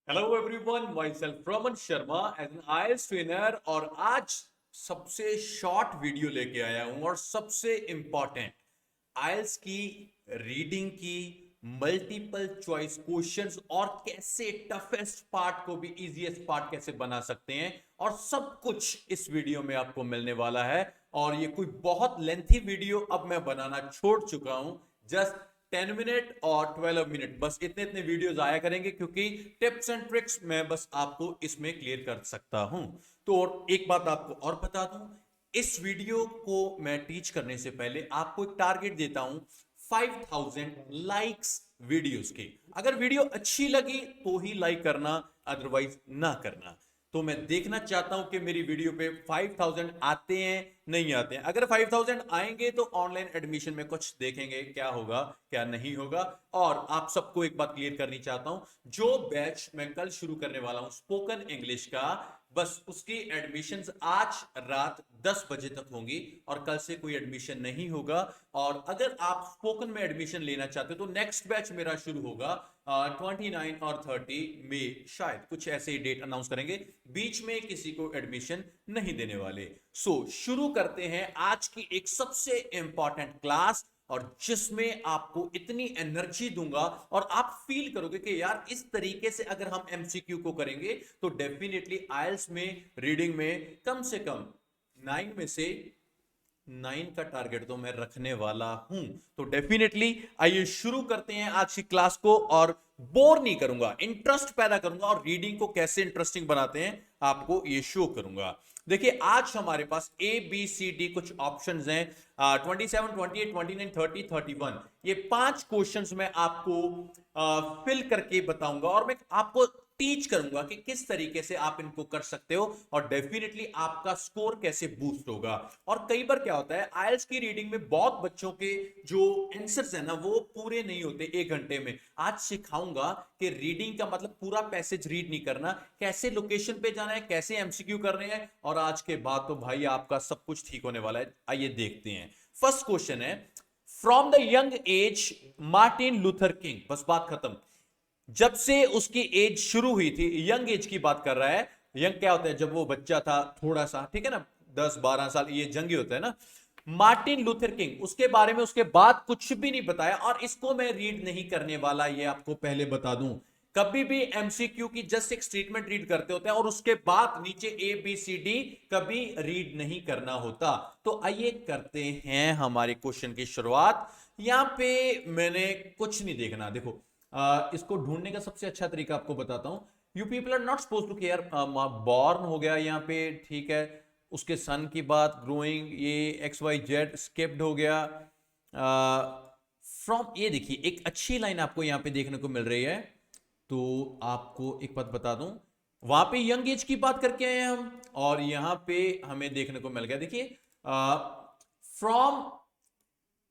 Hello everyone, myself Raman Sharma as an IAS trainer. और आज सबसे शॉर्ट वीडियो लेके आया हूं और सबसे इंपॉर्टेंट आईएलटीएस की रीडिंग की मल्टीपल चॉइस क्वेश्चंस और कैसे टफेस्ट पार्ट को भी इजीएस्ट पार्ट कैसे बना सकते हैं, और सब कुछ इस वीडियो में आपको मिलने वाला है। और ये कोई बहुत लेंथी वीडियो अब मैं बनाना छोड़ चुका हूं। जस्ट 10 मिनट और 12 मिनट, बस इतने इतने वीडियोस आया करेंगे, क्योंकि टिप्स एंड ट्रिक्स मैं बस आपको इसमें क्लियर कर सकता हूं। तो और एक बात आपको और बता दूं, इस वीडियो को मैं टीच करने से पहले आपको एक टारगेट देता हूं, 5000 लाइक्स वीडियोस के। अगर वीडियो अच्छी लगी तो ही लाइक करना, अदरवाइज ना करना। तो मैं देखना चाहता हूं कि मेरी वीडियो पे 5000 आते हैं नहीं आते हैं। अगर 5000 आएंगे तो ऑनलाइन एडमिशन में कुछ देखेंगे क्या होगा क्या नहीं होगा। और आप सबको एक बात क्लियर करनी चाहता हूं, जो बैच मैं कल शुरू करने वाला हूं स्पोकन इंग्लिश का, बस उसकी एडमिशंस आज रात 10 बजे तक होंगी और कल से कोई एडमिशन नहीं होगा। और अगर आप स्पोकन में एडमिशन लेना चाहते हो तो नेक्स्ट बैच मेरा शुरू होगा 29 और 30 में, शायद कुछ ऐसे ही डेट अनाउंस करेंगे। बीच में किसी को एडमिशन नहीं देने वाले। शुरू करते हैं आज की एक सबसे इंपॉर्टेंट क्लास, और जिसमें आपको इतनी एनर्जी दूंगा और आप फील करोगे कि यार इस तरीके से अगर हम एमसीक्यू को करेंगे तो डेफिनेटली आईएलटीएस में रीडिंग में कम से कम 9 में से 9 का टारगेट तो मैं रखने वाला हूं। तो डेफिनेटली आइए शुरू करते हैं आज की क्लास को। और बोर नहीं करूंगा, इंटरेस्ट पैदा करूंगा, और रीडिंग को कैसे इंटरेस्टिंग बनाते हैं आपको ये शो करूंगा। देखिए, आज हमारे पास ए बी सी डी कुछ ऑप्शंस हैं। 27, 28, 29, 30, 31, ये 5 क्वेश्चंस मैं आपको फिल करके बताऊंगा, और मैं आपको टीच करूंगा कि किस तरीके से आप इनको कर सकते हो और डेफिनेटली आपका स्कोर कैसे बूस्ट होगा। और कई बार क्या होता है, आईएलटीएस की रीडिंग में बहुत बच्चों के जो आंसर्स है ना वो पूरे नहीं होते 1 घंटे में। आज सिखाऊंगा कि रीडिंग का मतलब पूरा पैसेज रीड नहीं करना, कैसे लोकेशन पे जाना है, कैसे एमसीक्यू करने हैं। और आज के बाद तो भाई आपका सब कुछ ठीक होने वाला है। आइए देखते हैं। फर्स्ट क्वेश्चन है, from the young age Martin Luther king, बस बात खत्म। जब से उसकी एज शुरू हुई थी, यंग एज की बात कर रहा है। यंग क्या होता है, जब वो बच्चा था थोड़ा सा, ठीक है ना, 10-12 साल, ये जंगी होता है ना। मार्टिन लूथर किंग, उसके बारे में उसके बाद कुछ भी नहीं बताया, और इसको मैं रीड नहीं करने वाला, ये आपको पहले बता दूं। कभी भी एमसीक्यू की जस्ट एक स्टेटमेंट रीड करते होते हैं और उसके बाद नीचे ए बी सी डी कभी रीड नहीं करना होता। तो आइए करते हैं हमारे क्वेश्चन की शुरुआत। यहां पे मैंने कुछ नहीं देखना, देखो। इसको ढूंढने का सबसे अच्छा तरीका आपको बताता हूं। You people are not suppose to care, born हो गया यहाँ पे, ठीक है। उसके सन की बात, ग्रोइंग, ये एक्स वाई जेड स्किप्ड हो गया। फ्रॉम, ये देखिए एक अच्छी लाइन आपको यहाँ पे देखने को मिल रही है। तो आपको एक बात बता दूं, वहां पे यंग एज की बात करके आए हैं हम, और यहां पे हमें देखने को मिल गया, देखिए, from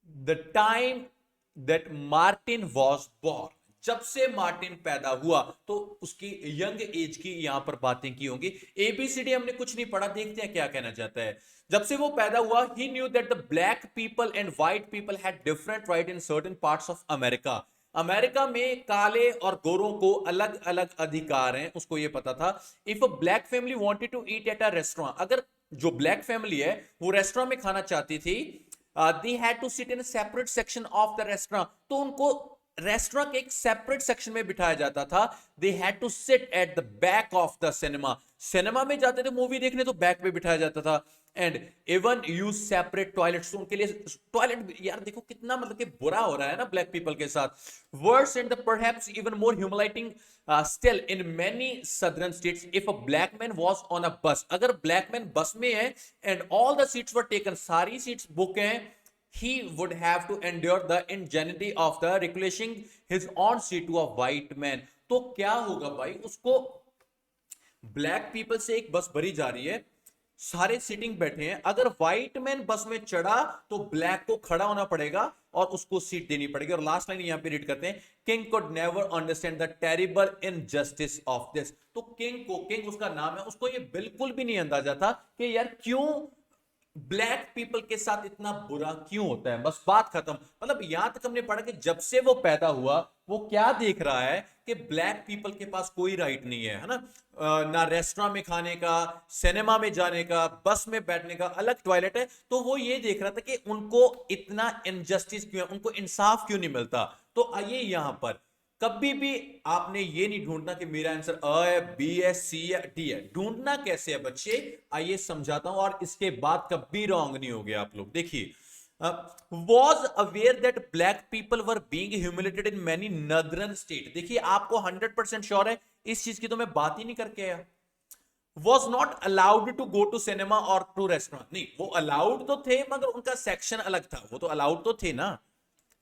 the time that Martin was born, जब से मार्टिन पैदा हुआ, तो उसकी यंग एज की यहां पर बातें की होंगी। एबीसीडी हमने कुछ नहीं पढ़ा, देखते हैं क्या कहना चाहता है। जब से वो पैदा हुआ, he knew that the black people and white people had different right in certain parts of America. America में काले और गोरों को अलग अलग अधिकार हैं, उसको ये पता था। If a black family wanted to eat at a restaurant, अगर जो ब्लैक फैमिली है वो रेस्टोरेंट में खाना चाहती थी, they had to sit in separate section of the restaurant, तो उनको रेस्टोरेंट के एक सेपरेट सेक्शन में बिठाया जाता था। They had to sit at the back of the cinema, cinema में जाते थे मूवी देखने तो बैक पे बिठाया जाता था। And even use separate toilets, उनके लिए टॉयलेट, यार देखो कितना मतलब कि बुरा हो रहा है ना ब्लैक पीपल के साथ। Worse and the perhaps even more humiliating still in many southern states, if a black man was on a bus, अगर ब्लैक मैन बस में है and all the seats were taken, सारी seats book हैं, he would have to endure the ingenuity of the relinquishing his own seat to a white man। तो क्या होगा भाई, उसको ब्लैक पीपल से एक बस भरी जा रही है, सारे सीटिंग बैठे हैं, अगर व्हाइट मैन बस में चढ़ा तो ब्लैक को खड़ा होना पड़ेगा और उसको सीट देनी पड़ेगी। और लास्ट लाइन यहां पे रीड करते हैं, king could never understand the terrible injustice of this. तो किंग को, किंग उसका नाम है, उसको ये बिल्कुल भी नहीं अंदाजा था कि यार क्यों ब्लैक पीपल के साथ इतना बुरा क्यों होता है, बस बात खत्म। मतलब यहां तक हमने पढ़ा कि जब से वो पैदा हुआ वो क्या देख रहा है कि ब्लैक पीपल के पास कोई राइट नहीं है ना, ना रेस्टोरेंट में खाने का, सिनेमा में जाने का, बस में बैठने का, अलग टॉयलेट है। तो वो ये देख रहा था कि उनको इतना इनजस्टिस क्यों है, उनको इंसाफ क्यों नहीं मिलता। तो आइए यहां पर कभी भी आपने ये नहीं ढूंढना कि मेरा आंसर अ है, बी है, सी है, डी है। ढूंढना कैसे है बच्चे, आइए समझाता हूं, और इसके बाद कभी रॉन्ग नहीं हो गया आप लोग। देखिए, was aware that black people were being humiliated in many नदरन state. देखिए आपको 100% श्योर है इस चीज की तो मैं बात ही नहीं करके आया। Was not allowed to go to cinema और टू रेस्टोरेंट, नहीं वो अलाउड तो थे मगर उनका सेक्शन अलग था, वो तो अलाउड तो थे ना।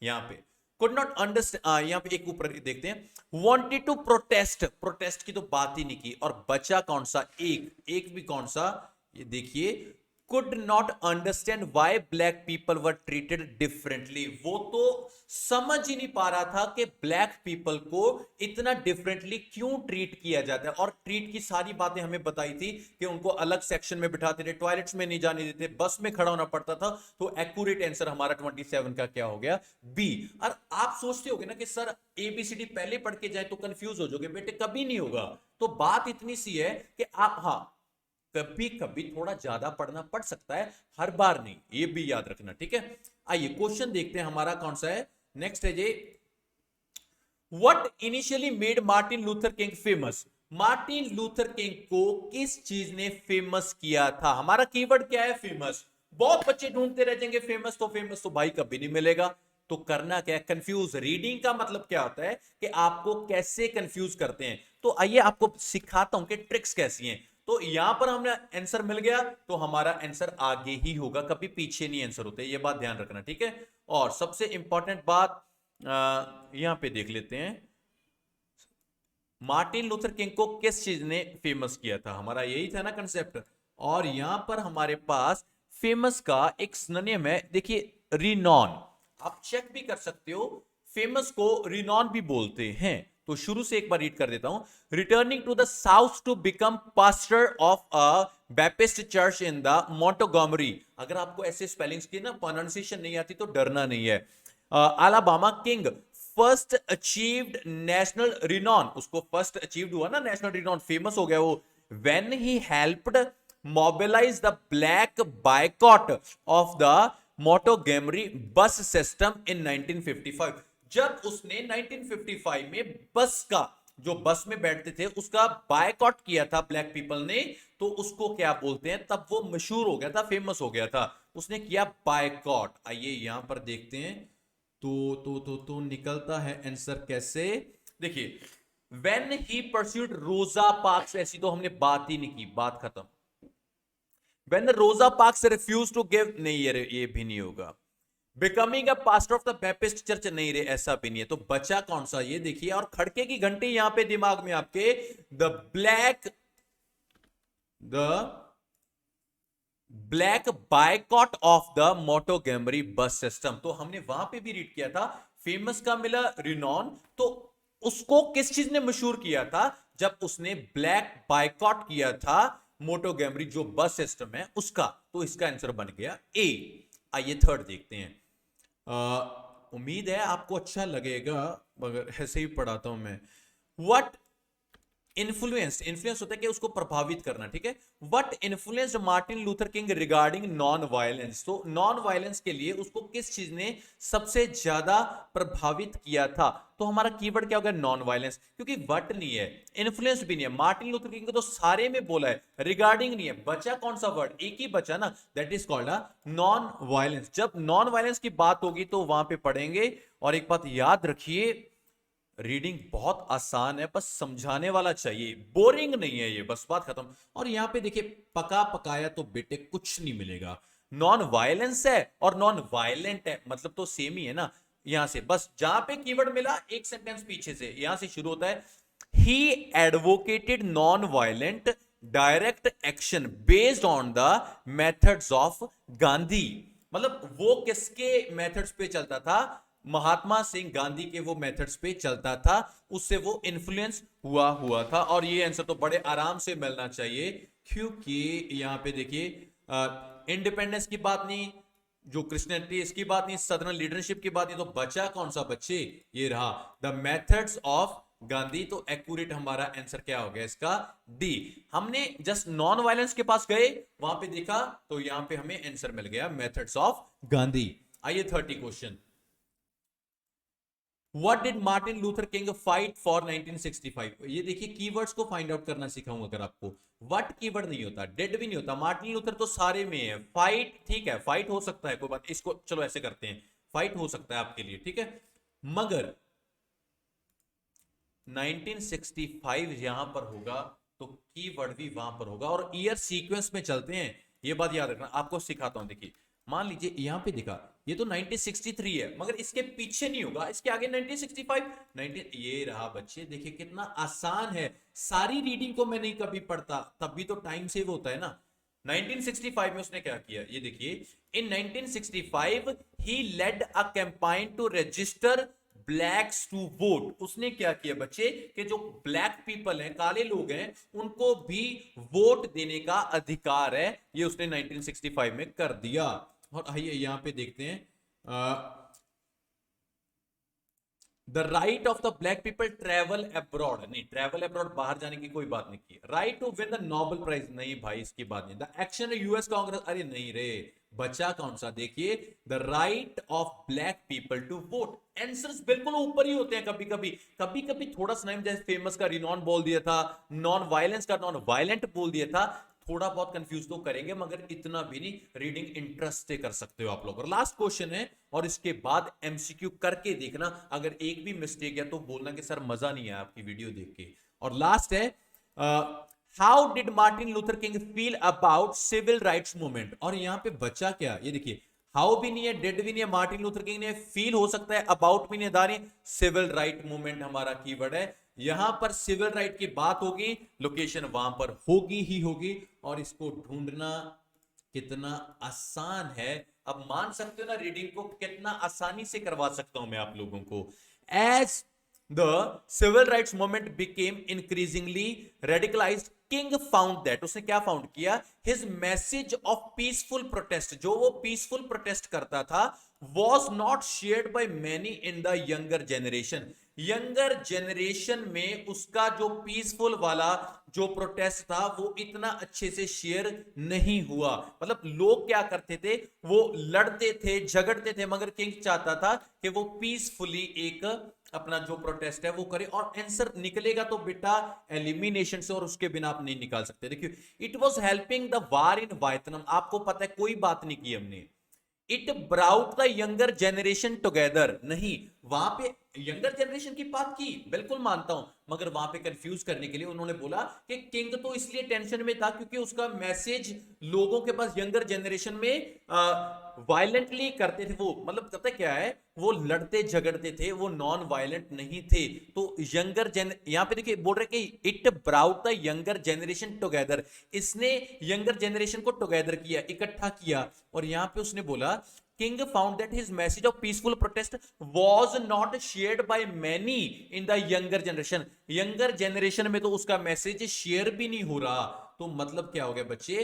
यहां पे कुड नॉट अंडरस्टैंड, यहां पे एक ऊपर देखते हैं, वांटेड टू प्रोटेस्ट, प्रोटेस्ट की तो बात ही नहीं की। और बचा कौन सा, एक भी कौन सा, ये देखिए, could not understand why black people were treated differently. वो तो समझ ही नहीं पा रहा था कि ब्लैक पीपल को इतना डिफरेंटली क्यों ट्रीट किया जाता है। और ट्रीट की सारी बातें हमें बताई थी कि उनको अलग सेक्शन में बिठाते थे, टॉयलेट्स में नहीं जाने देते, बस में खड़ा होना पड़ता था। तो एक्यूरेट आंसर हमारा 27 का क्या हो गया, बी। और आप सोचते होगे ना कि सर एबीसीडी पहले पढ़ के जाए तो कंफ्यूज हो जाओगे, बेटे कभी नहीं होगा। तो बात इतनी सी है कि आप, हाँ, कभी कभी थोड़ा ज्यादा पढ़ना पड़ सकता है, हर बार नहीं, ये भी याद रखना, ठीक है। आइए क्वेश्चन देखते हैं हमारा कौन सा है, नेक्स्ट है जी, what initially made Martin Luther King famous. Martin Luther King को किस चीज ने फेमस किया था। हमारा कीवर्ड क्या है, फेमस। बहुत बच्चे ढूंढते रह जाएंगे फेमस तो भाई कभी नहीं मिलेगा। तो करना क्या है, कंफ्यूज। रीडिंग का मतलब क्या होता है कि आपको कैसे कंफ्यूज करते हैं। तो आइए आपको सिखाता हूं कि ट्रिक्स कैसी हैं। तो यहां पर हमने आंसर मिल गया तो हमारा आंसर आगे ही होगा, कभी पीछे नहीं आंसर होते, ये बात ध्यान रखना, ठीक है। और सबसे इंपॉर्टेंट बात यहां पे देख लेते हैं, मार्टिन लूथर किंग को किस चीज ने फेमस किया था, हमारा यही था ना कंसेप्ट। और यहां पर हमारे पास फेमस का एक सिनोनिम है, देखिए, रिनॉन। आप चेक भी कर सकते हो, फेमस को रिनॉन भी बोलते हैं। तो शुरू से एक बार रीड कर देता हूं, returning to the south to become pastor of a Baptist church in the Montgomery. अगर आपको ऐसे स्पेलिंग्स की ना प्रोनाउंसिएशन नहीं आती तो डरना नहीं है। Alabama King first achieved national renown, उसको फर्स्ट अचीव्ड हुआ ना नेशनल रिनॉन, फेमस हो गया वो, when he helped mobilize the black boycott of the Montgomery bus system in 1955। जब उसने 1955 में बस का, जो बस में बैठते थे उसका बायकॉट किया था ब्लैक पीपल ने, तो उसको क्या बोलते हैं, तब वो मशहूर हो गया था, फेमस हो गया था, उसने किया बायकॉट। आइए यहां पर देखते हैं, तो निकलता है आंसर कैसे, देखिए, when he pursued Rosa Parks, ऐसी तो हमने बात ही नहीं की, बात खत्म। व्हेन रोजा पार्क्स रिफ्यूज टू गिव, नहीं ये भी नहीं होगा। Becoming a pastor of the Baptist church, नहीं रे ऐसा भी नहीं है। तो बचा कौन सा, ये देखिए, और खड़के की घंटी यहां पे दिमाग में आपके, the black boycott of the Montgomery bus system. तो हमने वहां पे भी रीड किया था, फेमस का मिला रिनॉन, तो उसको किस चीज ने मशहूर किया था, जब उसने ब्लैक बायकॉट किया था मोंटगोमरी जो बस सिस्टम है उसका। तो इसका आंसर बन गया ए। आइए थर्ड देखते हैं, उम्मीद है आपको अच्छा लगेगा, मगर ऐसे ही पढ़ाता हूं मैं। व्हाट इन्फ्लुएंस होता है कि उसको प्रभावित करना, ठीक है। What influenced Martin Luther king regarding non violence. तो नॉन वायलेंस के लिए उसको किस चीज ने सबसे ज्यादा प्रभावित किया था। तो हमारा कीवर्ड क्या होगा, नॉन वायलेंस, क्योंकि व्हाट नहीं है, इन्फ्लुएंस भी नहीं है, मार्टिन लूथर किंग को तो सारे में बोला है, रिगार्डिंग नहीं है, बचा कौन सा वर्ड, एक ही बचा ना, that is called a non violence. जब नॉन वायलेंस की बात होगी तो वहां पे पढ़ेंगे। और एक बात याद रखिए, रीडिंग बहुत आसान है, बस समझाने वाला चाहिए, बोरिंग नहीं है ये, बस बात खत्म। और यहां पे देखिए, पका पकाया तो बेटे कुछ नहीं मिलेगा। नॉन वायलेंस है और नॉन वायलेंट है, मतलब तो सेम ही है ना। यहां से बस जहां पे कीवर्ड मिला एक सेंटेंस पीछे से, यहां से शुरू होता है, ही advocated non violent direct action based on the methods of Gandhi. मतलब वो किसके मेथड्स पे चलता था, महात्मा सिंह गांधी के वो मेथड्स पे चलता था, उससे वो इन्फ्लुएंस हुआ था। और ये आंसर तो बड़े आराम से मिलना चाहिए, क्योंकि यहां पे देखिए, इंडिपेंडेंस की बात नहीं, जो क्रिश्चियनिटी इसकी बात नहीं, सदर्न लीडरशिप की बात नहीं, तो बचा कौन सा बच्चे? ये रहा द मेथड्स ऑफ गांधी। तो एक्यूरेट हमारा आंसर क्या हो गया इसका? डी। हमने जस्ट नॉन वायलेंस के पास गए, वहां पे देखा तो यहां पे हमें आंसर मिल गया मेथड्स ऑफ गांधी। आइए 30 question. What did Martin Luther King fight for 1965? ये देखिए कीवर्ड्स को फाइंड आउट करना सिखाऊंगा अगर आपको। व्हाट कीवर्ड नहीं होता, डेड भी नहीं होता। मार्टिन लूथर तो सारे में है। फाइट ठीक है, फाइट हो सकता है, कोई बात, इसको चलो ऐसे करते हैं, फाइट हो सकता है आपके लिए, ठीक है। मगर 1965 यहां पर होगा तो कीवर्ड भी वहां पर होगा, और ईयर सीक्वेंस में चलते हैं, ये बात याद रखना। आपको सिखाता हूं, देखिए मान लीजिए यहां पे दिखा ये तो 1963 है, मगर इसके पीछे नहीं होगा, इसके आगे 1965 19 ये रहा बच्चे। देखिए कितना आसान है, सारी रीडिंग को मैं नहीं कभी पढ़ता, तब भी तो टाइम सेव होता है ना। 1965 में उसने क्या किया, ये देखिए, in 1965 he led a campaign to register blacks to vote. उसने क्या किया बच्चे कि जो ब्लैक पीपल हैं, काले लोग हैं, उनको भी वोट देने का अधिकार है, ये उसने 1965 में कर दिया। और आइए यहां पे देखते हैं, the right of the black people travel abroad, नहीं ट्रेवल अब्रॉड बाहर जाने की कोई बात नहीं की। Right to win the Nobel prize, नहीं भाई इसकी बात नहीं। द एक्शन यूएस कांग्रेस, अरे नहीं रे, बचा कौन सा? देखिए the right of black people to vote. Answers बिल्कुल ऊपर ही होते हैं, कभी कभी कभी कभी थोड़ा सा नाम, जैसे फेमस का रिनॉन बोल दिया था, नॉन वायलेंस का नॉन वायलेंट बोल दिया था, थोड़ा बहुत कंफ्यूज तो करेंगे मगर इतना भी नहीं, रीडिंग इंटरेस्ट से कर सकते हो आप लोग। और लास्ट क्वेश्चन है, और इसके बाद एमसीक्यू करके देखना, अगर एक भी मिस्टेक है तो बोलना कि सर मजा नहीं आया आपकी वीडियो देख के। और लास्ट है, how did Martin Luther King feel about civil rights movement. और यहां पे बचा क्या, ये देखिए हाउ भी नहीं है, डेड भी नहीं है, मार्टिन लूथर किंग ने फील हो सकता है, अबाउट भी नहीं है, सिविल राइट मूवमेंट हमारा कीवर्ड है। यहां पर सिविल राइट की बात होगी, लोकेशन वहां पर होगी ही होगी, और इसको ढूंढना कितना आसान है। अब मान सकते हो ना रीडिंग को कितना आसानी से करवा सकता हूं मैं आप लोगों को। As the civil rights movement became increasingly radicalized, King found that, उसने क्या फाउंड किया, his message of peaceful protest, जो वो पीसफुल प्रोटेस्ट करता था, was not shared by many in the younger generation. Younger generation में उसका जो पीसफुल वाला जो प्रोटेस्ट था वो इतना अच्छे से शेयर नहीं हुआ। मतलब लोग क्या करते थे, वो लड़ते थे, झगड़ते थे, मगर किंग चाहता था कि वो पीसफुली एक अपना जो प्रोटेस्ट है वो करे, और आंसर निकलेगा तो बेटा एलिमिनेशन से, और उसके बिना आप नहीं निकाल सकते। देखिए it was helping the war in Vietnam, आपको पता है कोई बात नहीं की हमने। It brought the younger generation together, नहीं वहां पे यंगर जनरेशन की बात की, बिल्कुल मानता हूं, मगर वहां पे कंफ्यूज करने के लिए उन्होंने बोला कि किंग तो इसलिए टेंशन में था क्योंकि उसका मैसेज लोगों के पास यंगर जनरेशन में वायलेंटली करते थे वो, मतलब पता क्या है, वो लड़ते झगड़ते थे, वो नॉन वायलेंट नहीं थे। तो यंगर यहां पे देखिए बोल रहे कि it brought the younger generation together, इसने यंगर जनरेशन को टुगेदर किया, इकट्ठा किया। और यहां पे उसने बोला King found that his message of peaceful protest was not shared by many in the younger generation. Younger generation में तो उसका मैसेज शेयर भी नहीं हो रहा। तो मतलब क्या हो गया बच्चे,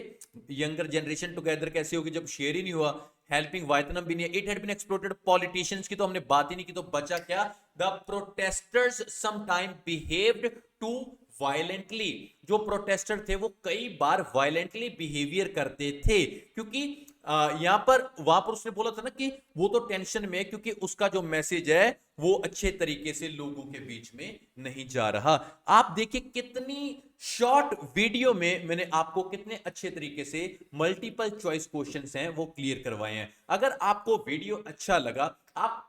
यंगर जनरेशन टुगेदर कैसे होगी जब शेयर ही नहीं हुआ, हेल्पिंग वायतनम भी नहीं है, it had been exploited, politicians की तो हमने बात ही नहीं की। तो बचा क्या, the protesters sometime behaved too violently, जो प्रोटेस्टर थे वो कई बार वायलेंटली बिहेवियर करते थे, क्योंकि यहां पर वहां पर उसने बोला था ना कि वो तो टेंशन में है क्योंकि उसका जो मैसेज है वो अच्छे तरीके से लोगों के बीच में नहीं जा रहा। आप देखिए कितनी शॉर्ट वीडियो में मैंने आपको कितने अच्छे तरीके से मल्टीपल चॉइस क्वेश्चंस हैं वो क्लियर करवाए हैं। अगर आपको वीडियो अच्छा लगा, आप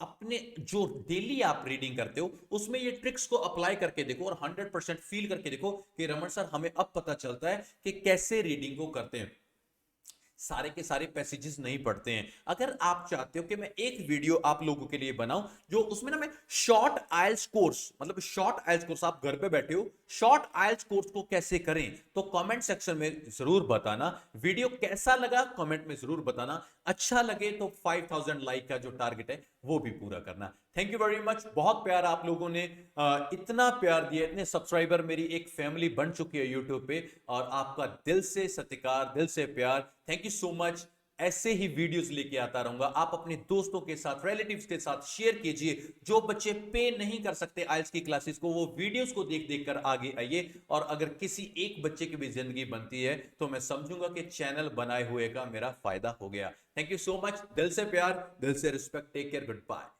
अपने जो डेली आप रीडिंग करते हो उसमें ये ट्रिक्स को अप्लाई करके देखो और 100% फील करके देखो कि रमन सर हमें अब पता चलता है कि कैसे रीडिंग को करते हैं। सारे के सारे पैसेजेस नहीं पढ़ते हैं। अगर आप चाहते हो कि मैं एक वीडियो आप लोगों के लिए बनाऊं जो उसमें ना मैं शॉर्ट आइल्स कोर्स, मतलब शॉर्ट आइल्स कोर्स, आप घर पे बैठे हो शॉर्ट आइल्स कोर्स को कैसे करें, तो कमेंट सेक्शन में जरूर बताना। वीडियो कैसा लगा कमेंट में जरूर बताना। अच्छा लगे तो 5000 लाइक का जो टारगेट है वो भी पूरा करना। थैंक यू वेरी मच, बहुत प्यार आप लोगों ने इतना प्यार दिया, इतने सब्सक्राइबर, मेरी एक फैमिली बन चुकी है यूट्यूब पे, और आपका दिल से सत्कार, दिल से प्यार, थैंक यू सो मच। ऐसे ही वीडियोस लेके आता रहूंगा। आप अपने दोस्तों के साथ, रिलेटिव्स के साथ शेयर कीजिए। जो बच्चे पे नहीं कर सकते आइल्स की क्लासेस को, वो वीडियोस को देख देख कर आगे आइए। और अगर किसी एक बच्चे की भी जिंदगी बनती है तो मैं समझूंगा कि चैनल बनाए हुए का मेरा फायदा हो गया। थैंक यू सो मच, दिल से प्यार, दिल से respect, take care, good bye.